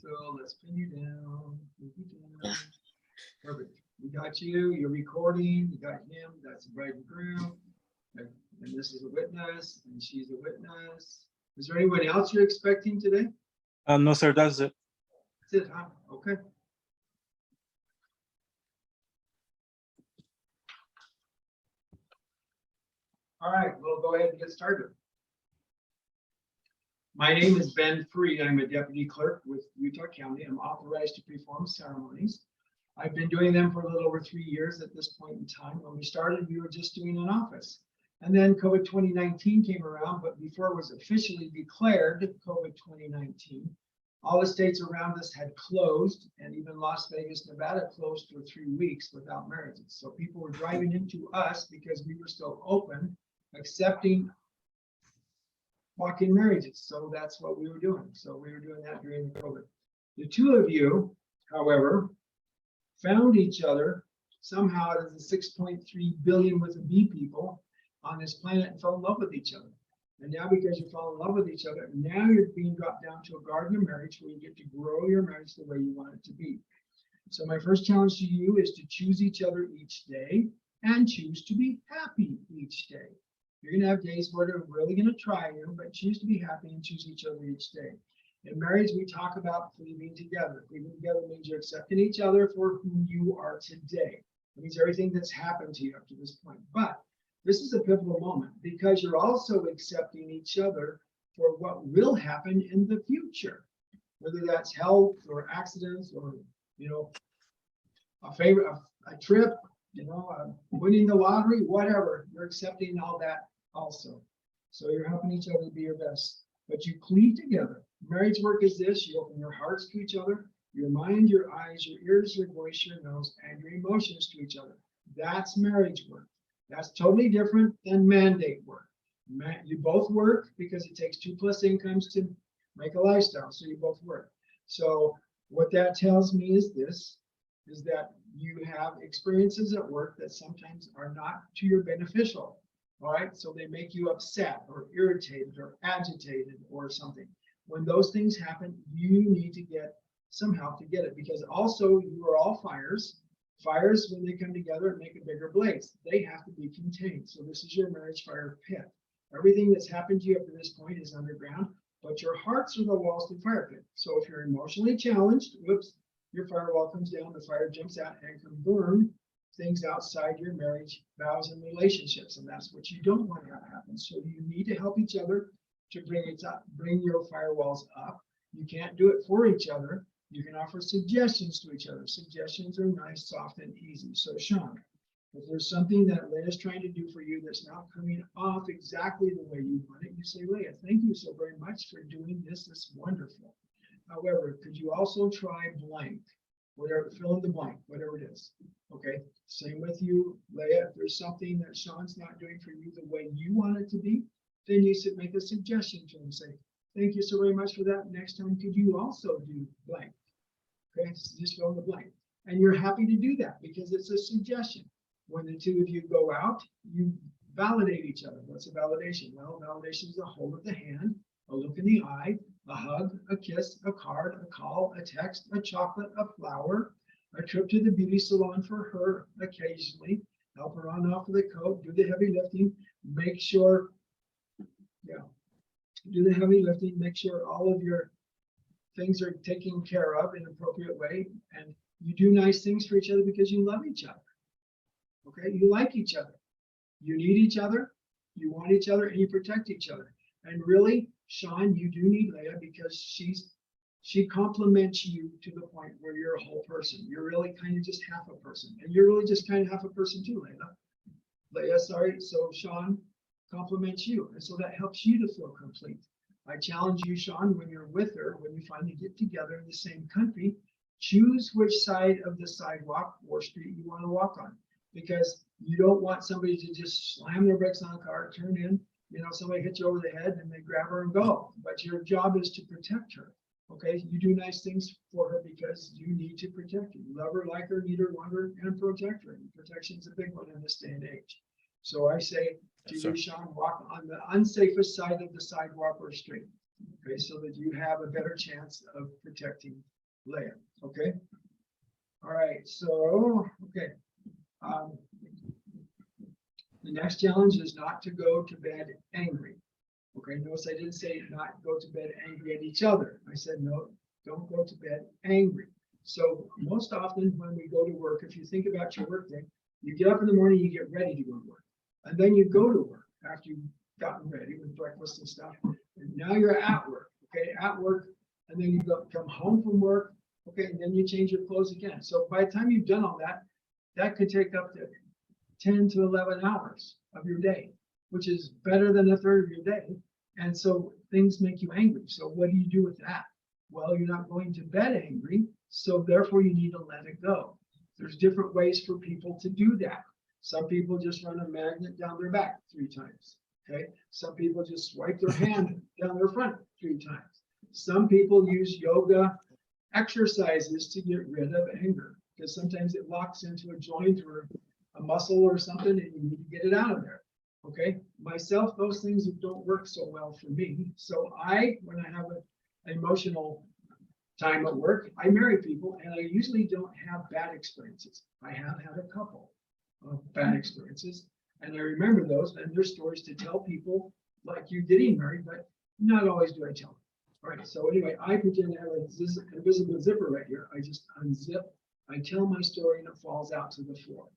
Phil. Let's pin you down. Pin you down. Perfect. We got you. You're recording. You got him. That's the bride and groom. And this is a witness, and she's a witness. Is there anyone else you're expecting today? No, sir, that's it. That's it, huh? Okay. All right, we'll go ahead and get started. My name is Ben Freed. I'm a deputy clerk with Utah County. I'm authorized to perform ceremonies. I've been doing them for a little over 3 years at this point in time. When we started, we were just doing an office. And then COVID 2019 came around, but before it was officially declared COVID 2019, all the states around us had closed, and even Las Vegas, Nevada closed for 3 weeks without marriages. So people were driving into us because we were still open, accepting walk-in marriages. So that's what we were doing. So we were doing that during the COVID. The two of you, however, found each other somehow as the 6.3 billion with a B people on this planet and fell in love with each other. And now because you fall in love with each other, now you're being dropped down to a garden of marriage where you get to grow your marriage the way you want it to be. So my first challenge to you is to choose each other each day and choose to be happy each day. You're going to have days where they're really going to try you, but choose to be happy and choose each other each day. In marriage, we talk about cleaving together. Cleaving together means you're accepting each other for who you are today. It means everything that's happened to you up to this point. But this is a pivotal moment because you're also accepting each other for what will happen in the future, whether that's health or accidents or, a trip, winning the lottery, whatever. You're accepting all that also. So you're helping each other be your best. But you cleave together. Marriage work is this: you open your hearts to each other, your mind, your eyes, your ears, your voice, your nose, and your emotions to each other. That's marriage work. That's totally different than mandate work. You both work because it takes 2+ incomes to make a lifestyle. So you both work. So what that tells me is this, is that you have experiences at work that sometimes are not to your beneficial. All right. So they make you upset or irritated or agitated or something. When those things happen, you need to get some help to get it, because also you are all fires. Fires, when they come together and make a bigger blaze, they have to be contained. So this is your marriage fire pit. Everything that's happened to you up to this point is underground, but your hearts are the walls to the fire pit. So if you're emotionally challenged, whoops, your firewall comes down, the fire jumps out and can burn things outside your marriage vows and relationships. And that's what you don't want to have happen. So you need to help each other to bring it up, bring your firewalls up. You can't do it for each other. You can offer suggestions to each other. Suggestions are nice, soft, and easy. So Sean, if there's something that Leah's trying to do for you that's not coming off exactly the way you want it, you say, Leah, thank you so very much for doing this. It's wonderful. However, could you also try blank? Whatever, fill in the blank, whatever it is. Okay, same with you, Leah. If there's something that Sean's not doing for you the way you want it to be, then you should make a suggestion to him. Say, thank you so very much for that. Next time, could you also do blank? Okay, so just fill in the blank. And you're happy to do that because it's a suggestion. When the two of you go out, you validate each other. What's a validation? Well, validation is a hold of the hand, a look in the eye, a hug, a kiss, a card, a call, a text, a chocolate, a flower, a trip to the beauty salon for her occasionally, help her on off with the coat, do the heavy lifting, make sure, do the heavy lifting, make sure all of your things are taken care of in an appropriate way, and you do nice things for each other because you love each other. Okay, you like each other, you need each other, you want each other, and you protect each other. And really, Sean, you do need Leah because she complements you to the point where you're a whole person. You're really kind of just half a person, and you're really just kind of half a person too, Leah, sorry. So Sean complements you, and so that helps you to feel complete. I challenge you, Sean, when you're with her, when you finally get together in the same country, choose which side of the sidewalk or street you want to walk on, because you don't want somebody to just slam their brakes on a car, turn in, somebody hits you over the head and they grab her and go. But your job is to protect her. Okay, you do nice things for her because you need to protect her. You love her, like her, need her, want her, and protect her. And protection is a big one in this day and age. So I say to you, Sean, walk on the unsafest side of the sidewalk or street. Okay, so that you have a better chance of protecting Leah. Okay. All right. So, okay. Um, the next challenge is not to go to bed angry. Okay, notice I didn't say not go to bed angry at each other. I said, no, don't go to bed angry. So most often when we go to work, if you think about your work day, you get up in the morning, you get ready to go to work. And then you go to work after you've gotten ready with breakfast and stuff. And now you're at work, okay, at work. And then you come home from work, okay, and then you change your clothes again. So by the time you've done all that, that could take up to 10 to 11 hours of your day, which is better than a third of your day. And so things make you angry. So what do you do with that? Well, you're not going to bed angry, so therefore you need to let it go. There's different ways for people to do that. Some people just run a magnet down their back 3 times. Okay. Some people just swipe their hand down their front 3 times. Some people use yoga exercises to get rid of anger, because sometimes it locks into a joint or a muscle or something, and you need to get it out of there. Okay, myself, those things don't work so well for me. So when I have an emotional time at work, I marry people, and I usually don't have bad experiences. I have had a couple of bad experiences, and I remember those, and there's stories to tell people like you getting married, but not always do I tell them. All right, so anyway, I pretend to have an invisible zipper right here. I just unzip, I tell my story, and it falls out to the floor.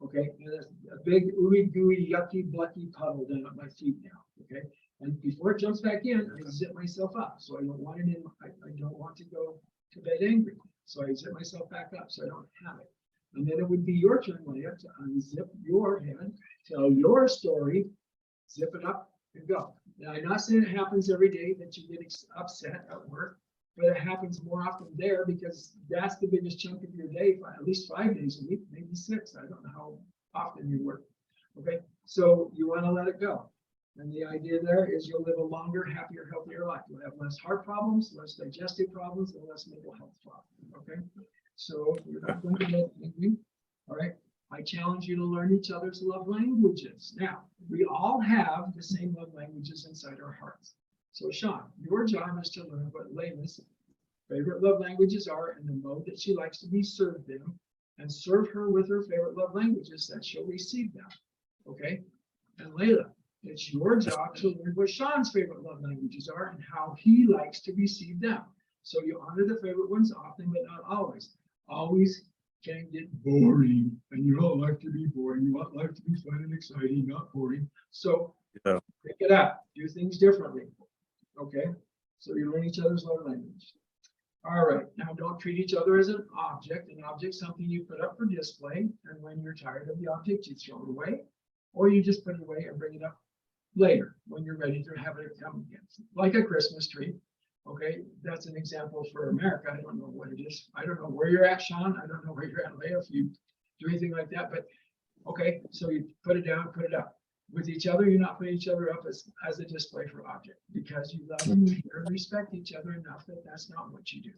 Okay, and there's a big ooey gooey yucky blucky puddle down at my feet now. Okay, and before it jumps back in, I zip myself up. So I don't want it in. I don't want to go to bed angry. So I zip myself back up so I don't have it. And then it would be your turn, Leah, to unzip your head, tell your story, zip it up, and go. Now I'm not saying it happens every day that you get upset at work, but it happens more often there because that's the biggest chunk of your day, at least 5 days a week, maybe 6. I don't know how often you work. Okay, so you want to let it go. And the idea there is you'll live a longer, happier, healthier life. You'll have less heart problems, less digestive problems, and less mental health problems. Okay, so you're not going to get angry. All right, I challenge you to learn each other's love languages. Now, we all have the same love languages inside our hearts. So Sean, your job is to learn what Layla's favorite love languages are and the mode that she likes to be served them, and serve her with her favorite love languages that she'll receive them. Okay? And Layla, it's your job to learn what Sean's favorite love languages are and how he likes to receive them. So you honor the favorite ones often, but not always. Always can get boring, and you don't like to be boring. You want life to be fun and exciting, not boring. So pick it up, do things differently. Okay, so you learn each other's love language. All right, now don't treat each other as an object. An object is something you put up for display, and when you're tired of the object, you throw it away, or you just put it away and bring it up later when you're ready to have it come again. Like a Christmas tree. Okay, that's an example for America. I don't know what it is. I don't know where you're at, Sean. I don't know where you're at, Leah, if you do anything like that, but okay, so you put it down, put it up. With each other, you're not putting each other up as a display for object, because you love and respect each other enough that that's not what you do.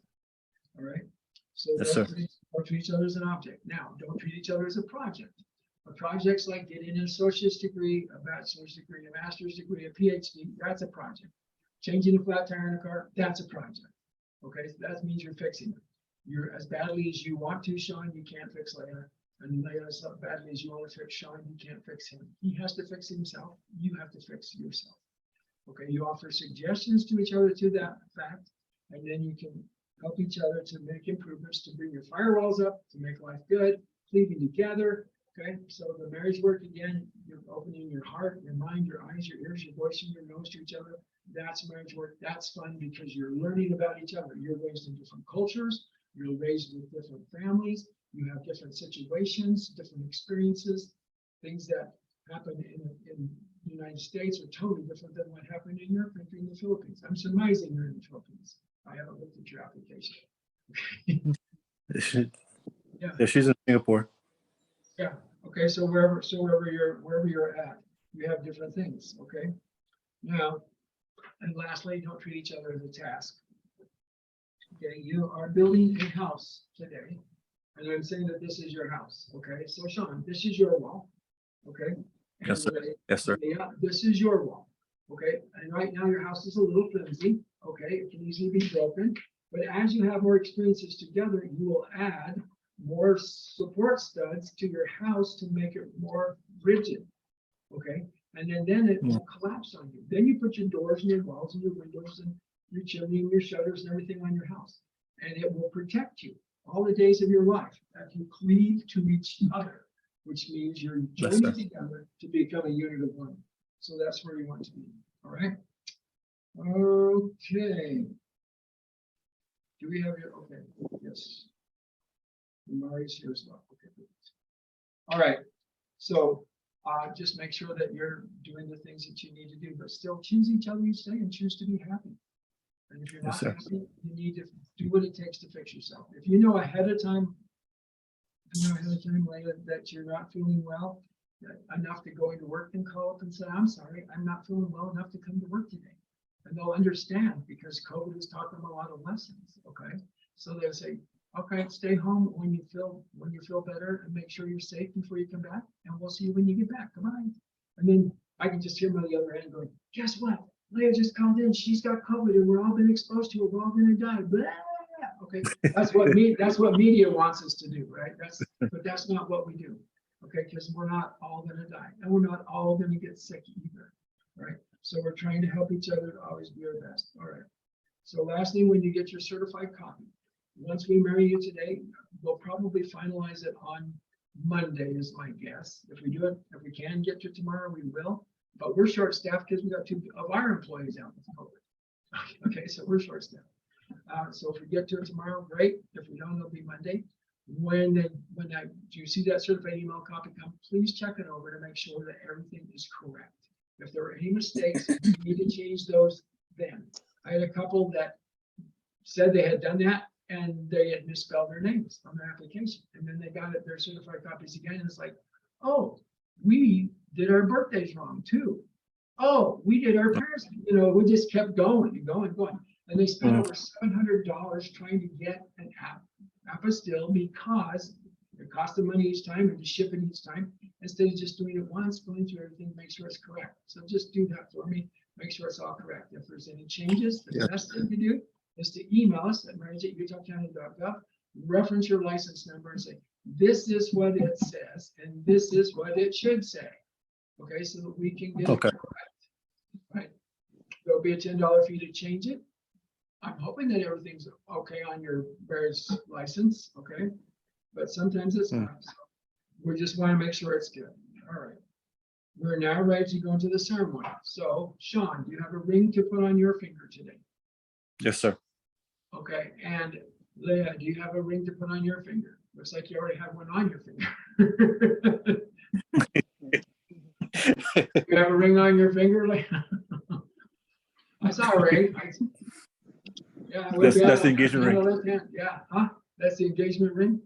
All right. So Yes, sir. don't treat each other as an object. Now, don't treat each other as a project. A project's like getting an associate's degree, a bachelor's degree, a master's degree, a PhD. That's a project. Changing a flat tire in a car, that's a project. Okay, so that means you're fixing it. You're as badly as you want to, Sean. You can't fix Leah. And Leah, as badly as you want to fix Sean, you can't fix him. He has to fix himself. You have to fix yourself. Okay, you offer suggestions to each other to that fact, and then you can help each other to make improvements, to bring your firewalls up, to make life good, cleaving together. Okay, so the marriage work again, you're opening your heart, your mind, your eyes, your ears, your voice, and your nose to each other. That's marriage work. That's fun because you're learning about each other. You're raised in different cultures. You're raised with different families. You have different situations, different experiences. Things that happen in the United States are totally different than what happened in your country in the Philippines. I'm surmising you're in the Philippines. I haven't looked at your application. Yeah, she's in Singapore. Yeah. Okay. So wherever you're at, you have different things. Okay. Now, and lastly, don't treat each other as a task. Okay. You are building a house today, and I'm saying that this is your house. Okay. So Sean, this is your wall. Okay. Yes, sir. Yes, sir. Yeah, this is your wall. Okay, and right now your house is a little flimsy, okay, it can easily be broken. But as you have more experiences together, you will add more support studs to your house to make it more rigid. Okay, and then it won't collapse on you. Then you put your doors and your walls and your windows and your chimney and your shutters and everything on your house. And it will protect you all the days of your life if you cleave to each other, which means you're Yes, joining sir. together to become a unit of one. So that's where you want to be. All right. Okay. Do we have your, okay, yes. Mari's here as well. Okay. Good. All right. So just make sure that you're doing the things that you need to do, but still choose each other each day and choose to be happy. And if you're not Yes, sir. happy, you need to do what it takes to fix yourself. If you know ahead of time, Leah, that you're not feeling well, enough to go into work and call up and say, I'm sorry, I'm not feeling well enough to come to work today. And they'll understand because COVID has taught them a lot of lessons. Okay. So they'll say, okay, stay home when you feel better and make sure you're safe before you come back. And we'll see you when you get back. Goodbye. And then I can just hear them on the other end going, guess what? Leah just called in. She's got COVID and we're all been exposed to it. We're all going to die. Blah. Okay. That's what media wants us to do, right? But that's not what we do. Okay, because we're not all going to die, and we're not all going to get sick either, right? So we're trying to help each other to always be our best. All right. So lastly, when you get your certified copy, once we marry you today, we'll probably finalize it on Monday, is my guess. If we can get to tomorrow, we will. But we're short-staffed because we got 2 of our employees out with COVID. Okay, so we're short-staffed. So if we get to it tomorrow, great. If we don't, it'll be Monday. When do you see that certified email copy come, please check it over to make sure that everything is correct. If there are any mistakes, you need to change those then. I had a couple that said they had done that and they had misspelled their names on their application. And then they got their certified copies again. And it's like, oh, we did our birthdays wrong too. Oh, we did our parents, we just kept going and going and going. And they spent over $700 trying to get an apostille because it cost them money each time and to ship it each time instead of just doing it once, going through everything, make sure it's correct. So just do that for me, make sure it's all correct. If there's any changes, the best thing to do is to email us at marriage@utahcounty.gov, reference your license number and say, this is what it says and this is what it should say. Okay, so that we can get it correct. Right. There'll be a $10 fee to change it. I'm hoping that everything's okay on your marriage license, okay? But sometimes it's not. So we just want to make sure it's good. All right. We're now ready to go into the ceremony. So, Sean, do you have a ring to put on your finger today? Yes, sir. Okay. And Leah, do you have a ring to put on your finger? Looks like you already have one on your finger. You have a ring on your finger, Leah? I saw a ring. Yeah, That's the engagement ring. Yeah, huh? That's the engagement ring?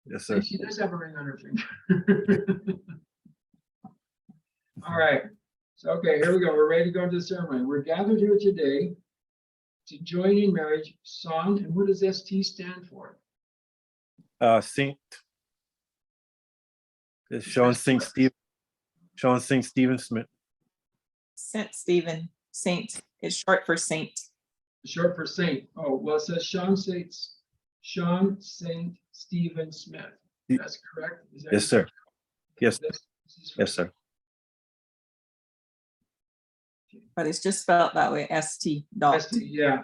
Yes, sir. She does have a ring on her finger. All right. So, okay, here we go. We're ready to go into the ceremony. We're gathered here today to join in marriage, Sean. And what does ST stand for? Saint. It's Sean Saint Stephen. Sean Saint Stephen Smith. Saint Stephen. Saint. It's short for saint. Short for Saint. Oh, well, it says Sean Saint Stephen Smith. That's correct? Is that Yes, sir. Yes. Yes, sir. But it's just spelled that way, ST dot. ST, yeah.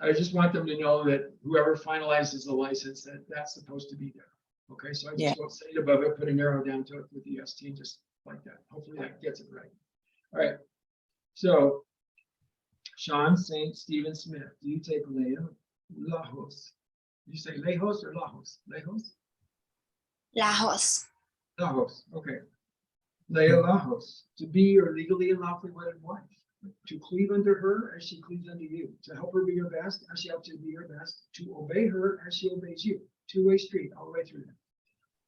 I just want them to know that whoever finalizes the license, that's supposed to be there. Okay, so I just won't say it above it, put an arrow down to it with the ST, just like that. Hopefully that gets it right. All right. So, Sean Saint Stephen Smith, do you take Leah Lajos? Do you say Lejos or Lajos? Lejos? Lajos. Lajos, okay. Leah Lajos, to be your legally and lawfully wedded wife, to cleave unto her as she cleaves unto you, to help her be your best as she helps you to be your best, to obey her as she obeys you. Two-way street all the way through there.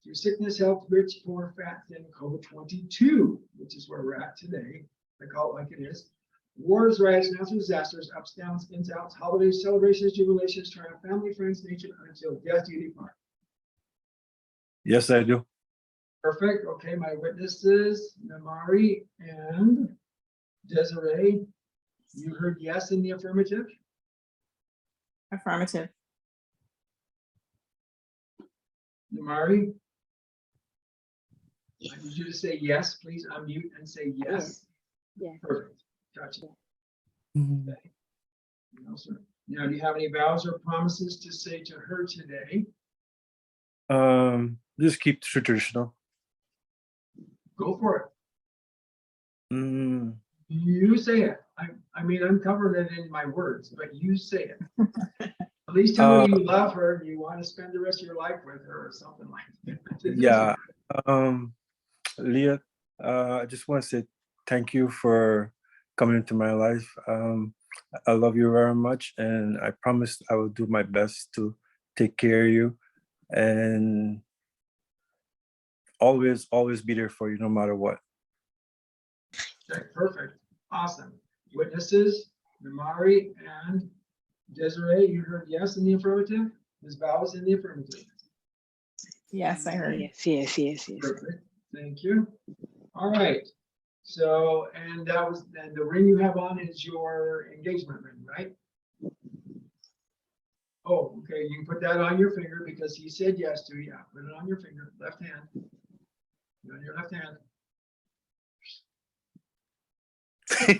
Through sickness, health, rich, poor, fat, thin, COVID-22, which is where we're at today. I call it like it is. Wars, riots, natural disasters, ups, downs, ins, outs, holidays, celebrations, jubilations, triumph, family, friends, nature, until death do you depart. Yes, I do. Perfect. Okay, my witnesses, Namari and Desiree, you heard yes in the affirmative? Affirmative. Namari, Yes. I need you to say yes, please unmute and say yes. Yes. Perfect. Gotcha. Mhm. Okay. No, sir. Now, do you have any vows or promises to say to her today? Just keep traditional. Go for it. Mm, You say it. I mean, I'm covering it in my words, but you say it. At least tell her you love her and you want to spend the rest of your life with her or something like that. yeah. Leah, I just want to say thank you for coming into my life. I love you very much, and I promise I will do my best to take care of you and always be there for you no matter what. Okay, perfect. Awesome. Witnesses, Namari and Desiree, you heard yes in the affirmative? Ms. Val is in the affirmative. Yes, I heard. Yes. Perfect. Thank you. All right. So, and the ring you have on is your engagement ring, right? Oh, okay. You can put that on your finger because he said yes to you. Yeah, put it on your finger, left hand. Put it on your left hand. Okay,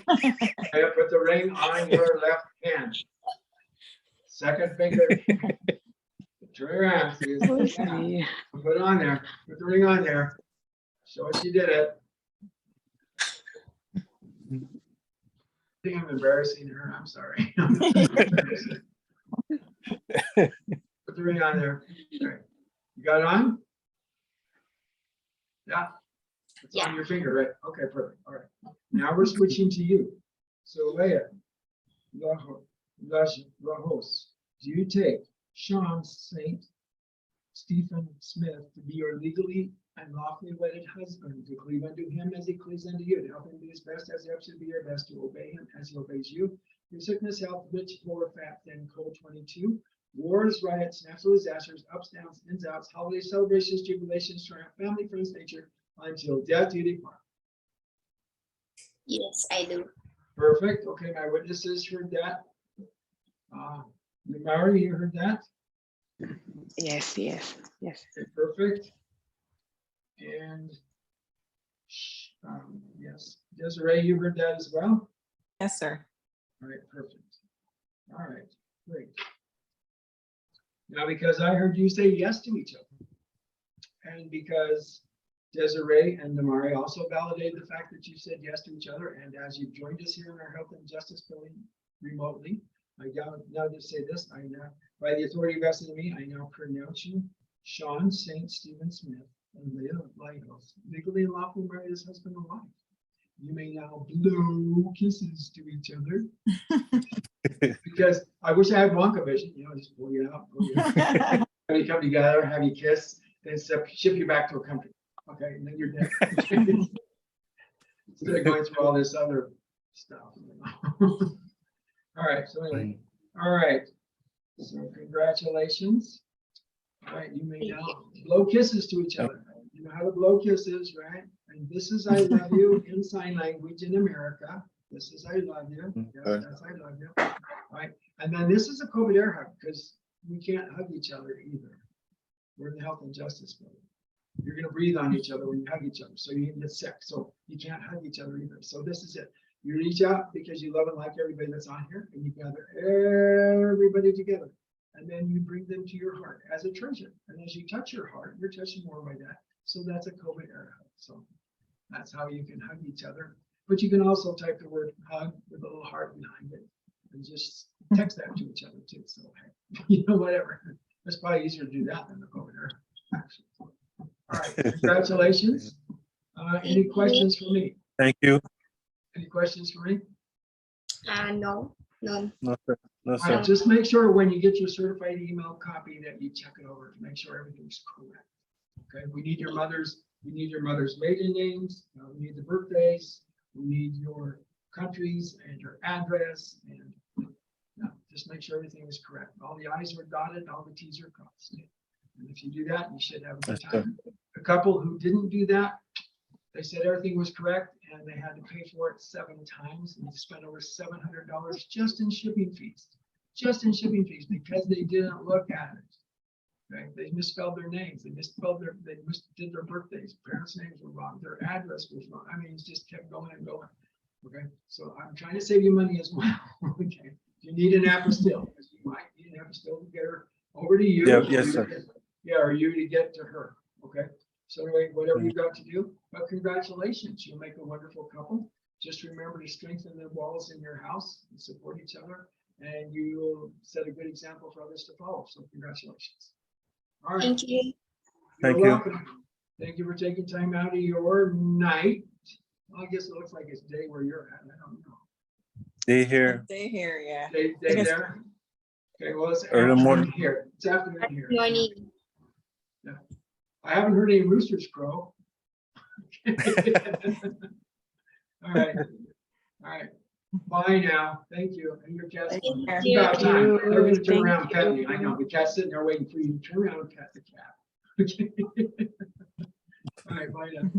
put the ring on your left hand. Second finger. Turn around. See, it's- yeah. Put it on there. Put the ring on there. Show us you did it. I think I'm embarrassing her. I'm sorry. Put the ring on there. Okay. You got it on? Yeah. It's on Yeah. your finger, right? Okay, perfect. All right. Now we're switching to you. So Leah, Rajos, do you take Sean St. Stephen Smith to be your legally and lawfully wedded husband, to cleave unto him as he cleaves unto you, to help him do his best as he helps you to be your best, to obey him as he obeys you, through sickness, health, rich, poor, fat, thin, cold, 22, wars, riots, natural disasters, ups, downs, ins, outs, holidays, celebrations, jubilations, triumph, family, friends, nature, until death do depart. Yes, I do. Perfect. Okay, my witnesses heard that. Mary, you heard that? Yes. Okay, perfect. And yes, Desiree, you heard that as well? Yes, sir. All right, perfect. All right, great. Now, because I heard you say yes to each other, and because Desiree and Namari also validated the fact that you said yes to each other, and as you've joined us here in our Health and Justice Building remotely, I now just say this, I now, by the authority vested in me, I now pronounce you Sean St. Stephen Smith and Leah Lighthouse, legally and lawfully married as husband and wife. You may now blow kisses to each other. Because I wish I had Wonka vision, just pull you out, have you come together, have you kiss, then ship you back to a country. Okay, and then you're dead. Instead of going through all this other stuff. All right, so anyway, all right. So congratulations. All right, you may now blow kisses to each other. You know how to blow kisses, right? And this is I love you in sign language in America. This is I love you. Yes, that's I love you. All right. And then this is a COVID air hug because we can't hug each other either. We're in the Health and Justice Building. You're going to breathe on each other when you hug each other. So you can get sick. So you can't hug each other either. So this is it. You reach out because you love and like everybody that's on here, and you gather everybody together. And then you bring them to your heart as a treasure. And as you touch your heart, you're touching more by that. So that's a COVID air hug. So that's how you can hug each other. But you can also type the word hug with a little heart behind it and just text that to each other too. So, whatever. It's probably easier to do that than the COVID air hug, actually. All right, congratulations. Any questions for me? Thank you. Any questions for me? No, none. No, sir. No, All sir. right, just make sure when you get your certified email copy that you check it over to make sure everything's correct. Okay, we need your mother's maiden names, we need the birthdays, we need your countries and your address, and just make sure everything is correct. All the I's are dotted, all the T's are crossed. And if you do that, you should have a good Yes, sir. time. A couple who didn't do that, they said everything was correct and they had to pay for it 7 times and they spent over $700 just in shipping fees. Just in shipping fees because they didn't look at it. Okay, they misspelled their names, they did their birthdays, parents' names were wrong, their address was wrong. I mean, it just kept going and going. Okay, so I'm trying to save you money as well. Okay, you need an apostille, because you might need an apostille to get her over to you. Yeah, or yes, you sir. to get- Yeah, or you to get to her. Okay, so anyway, whatever you've got to do, but congratulations, you'll make a wonderful couple. Just remember to strengthen the walls in your house and support each other, and you will set a good example for others to follow. So congratulations. All right. Thank you. You're Thank you. welcome. Thank you for taking time out of your night. Well, I guess it looks like it's day where you're at. I don't know. They here. They here, yeah. Day Yes. there? Okay, well, it's Early afternoon morning. here. It's afternoon here. Morning. I haven't heard any roosters crow. All right. All right. Bye now. Thank you. And your cat's. Thank You got you. time. They're gonna turn Thank around and pet me. I you. know. The cat's sitting there waiting for you to turn around and pet the cat. Okay. All right, bye now.